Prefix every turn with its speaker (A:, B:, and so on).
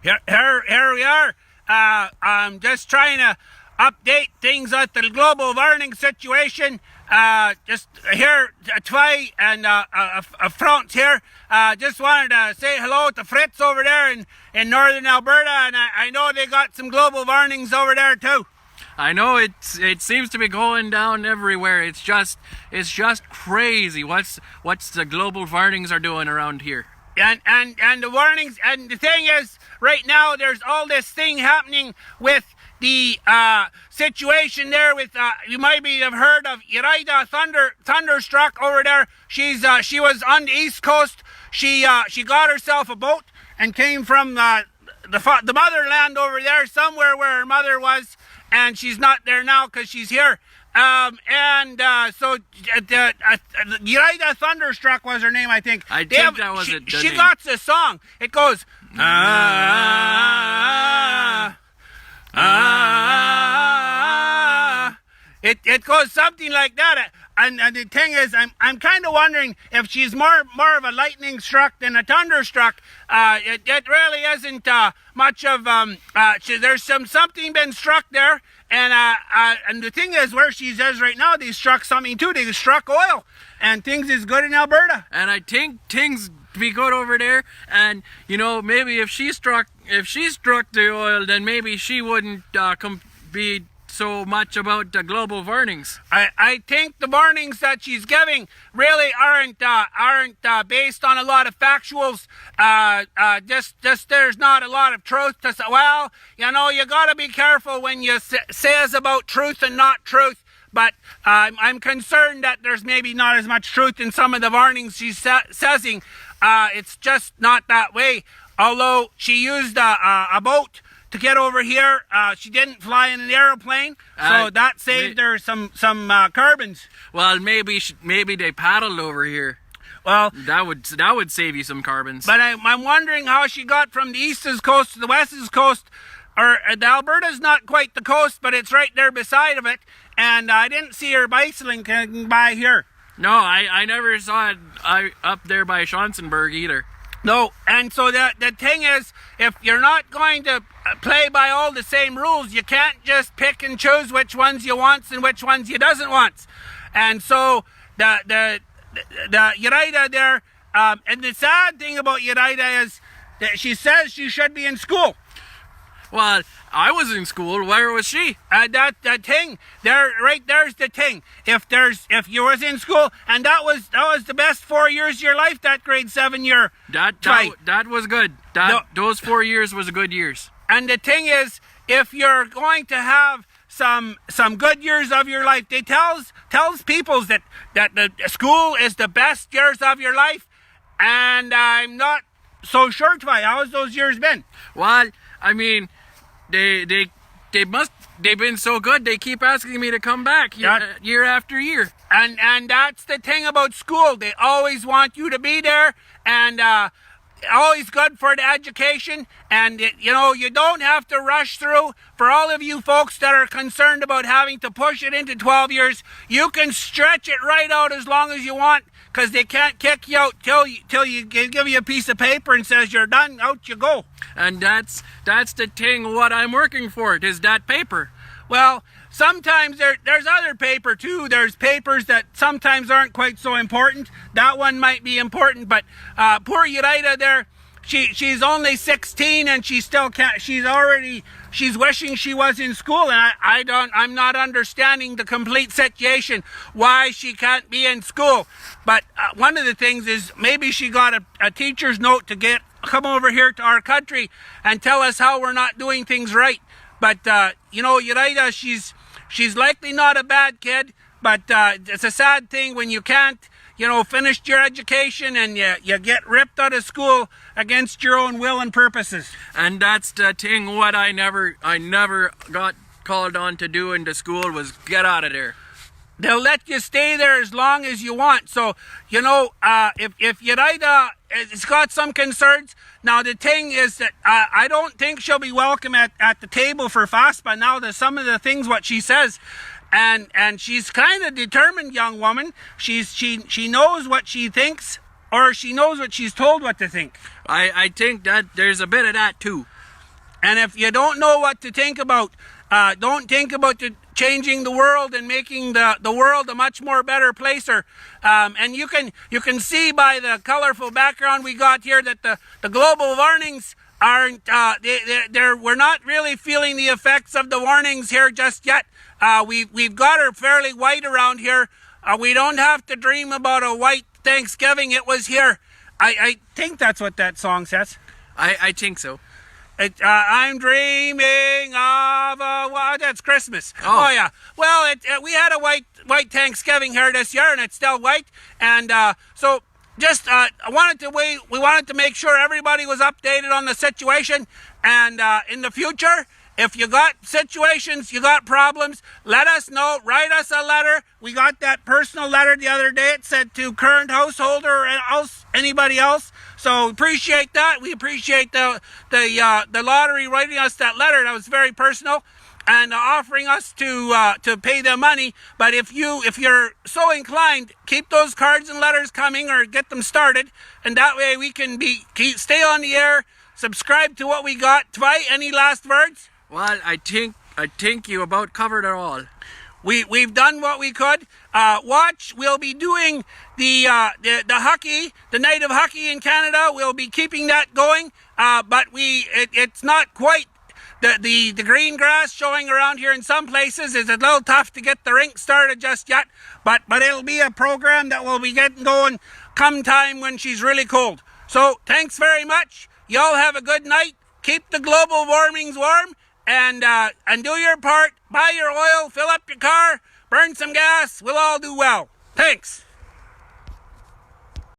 A: Here we are. I'm just trying to update things at the global Varnings situation. Just here, Tvey and Front here. Just wanted to say hello to Fritz over there in northern Alberta, and I know they got some global Varnings over there too.
B: I know it seems to be going down everywhere. It's just crazy. What's the global Varnings are doing around here?
A: And the warnings, and the thing is, right now there's all this thing happening with the situation there with you might have heard of Uriah Thunderstruck over there. She was on the east coast. She got herself a boat and came from the motherland over there, somewhere where her mother was, and she's not there now because she's here. So Uriah Thunderstruck was her name, I think.
B: I think that was it.
A: She got a song. It goes, It goes something like that. And the thing is, I'm kind of wondering if she's more of a lightning struck than a thunderstruck. It really isn't much of there's something been struck there, and the thing is, where she is right now, they struck something too. They struck oil, and things is good in Alberta.
B: And I think things be good over there. And maybe if she struck the oil, then maybe she wouldn't be so much about the global Varnings.
A: I think the warnings that she's giving really aren't based on a lot of factuals. Just there's not a lot of truth to say. Well, you got to be careful when you says about truth and not truth. But I'm concerned that there's maybe not as much truth in some of the warnings she's saying. It's just not that way. Although she used a boat to get over here, she didn't fly in an aeroplane, so that saved her some carbons.
B: Well, maybe they paddled over here.
A: Well,
B: that would save you some carbons.
A: But I'm wondering how she got from the east coast to the west coast. Or the Alberta's not quite the coast, but it's right there beside of it. And I didn't see her bicycling by here.
B: No, I never saw it up there by Schonzenberg either.
A: No, and so the thing is, if you're not going to play by all the same rules, you can't just pick and choose which ones you want and which ones you doesn't want. And so the Uriah there, and the sad thing about Uriah is that she says she should be in school.
B: Well, I was in school. Where was she?
A: That thing there, right there's the thing. If you was in school, and that was the best 4 years of your life, that grade 7 year.
B: That was good. Those 4 years was good years.
A: And the thing is, if you're going to have some good years of your life, they tells people that the school is the best years of your life, and I'm not so sure. How's those years been?
B: Well, I mean, they've been so good. They keep asking me to come back year after year.
A: And that's the thing about school. They always want you to be there, and always good for the education. And you don't have to rush through. For all of you folks that are concerned about having to push it into 12 years, you can stretch it right out as long as you want, because they can't kick you out till you give you a piece of paper and says you're done. Out you go.
B: And that's the thing. What I'm working for is that paper.
A: Well, sometimes there's other paper too. There's papers that sometimes aren't quite so important. That one might be important, but poor Uriah there, she's only 16 and she still can't. She's wishing she was in school, and I'm not understanding the complete situation why she can't be in school. But one of the things is maybe she got a teacher's note to come over here to our country and tell us how we're not doing things right. But Uriah, she's likely not a bad kid, but it's a sad thing when you can't finish your education and you get ripped out of school against your own will and purposes.
B: And that's the thing. What I never got called on to do in the school was get out of there.
A: They'll let you stay there as long as you want. So, if Uriah has got some concerns, now the thing is that I don't think she'll be welcome at the table for FASPA. Now, there's some of the things what she says. And she's kind of determined, young woman. She knows what she thinks, or she knows what she's told what to think.
B: I think that there's a bit of that too.
A: And if you don't know what to think about, don't think about changing the world and making the world a much more better placer. And you can see by the colorful background we got here that the global warnings aren't. We're not really feeling the effects of the warnings here just yet. We've got her fairly white around here. We don't have to dream about a white Thanksgiving. It was here. I think that's what that song says.
B: I think so.
A: I'm dreaming of that's Christmas. Oh yeah. Well, we had a white Thanksgiving here this year, and it's still white. And so just we wanted to make sure everybody was updated on the situation. And in the future, if you got situations, you got problems, let us know. Write us a letter. We got that personal letter the other day. It said to current householder and anybody else. So appreciate that. We appreciate the lottery writing us that letter. That was very personal, and offering us to pay them money. But if you're so inclined, keep those cards and letters coming, or get them started, and that way we can stay on the air. Subscribe to what we got. Tvey, any last words?
B: Well, I think you about covered it all.
A: We've done what we could. We'll be doing the hockey, the night of hockey in Canada. We'll be keeping that going. But it's not quite the green grass showing around here in some places. Is a little tough to get the rink started just yet. But it'll be a program that will be getting going come time when she's really cold. So thanks very much. Y'all have a good night. Keep the global warmings warm. And do your part. Buy your oil, fill up your car, burn some gas. We'll all do well. Thanks.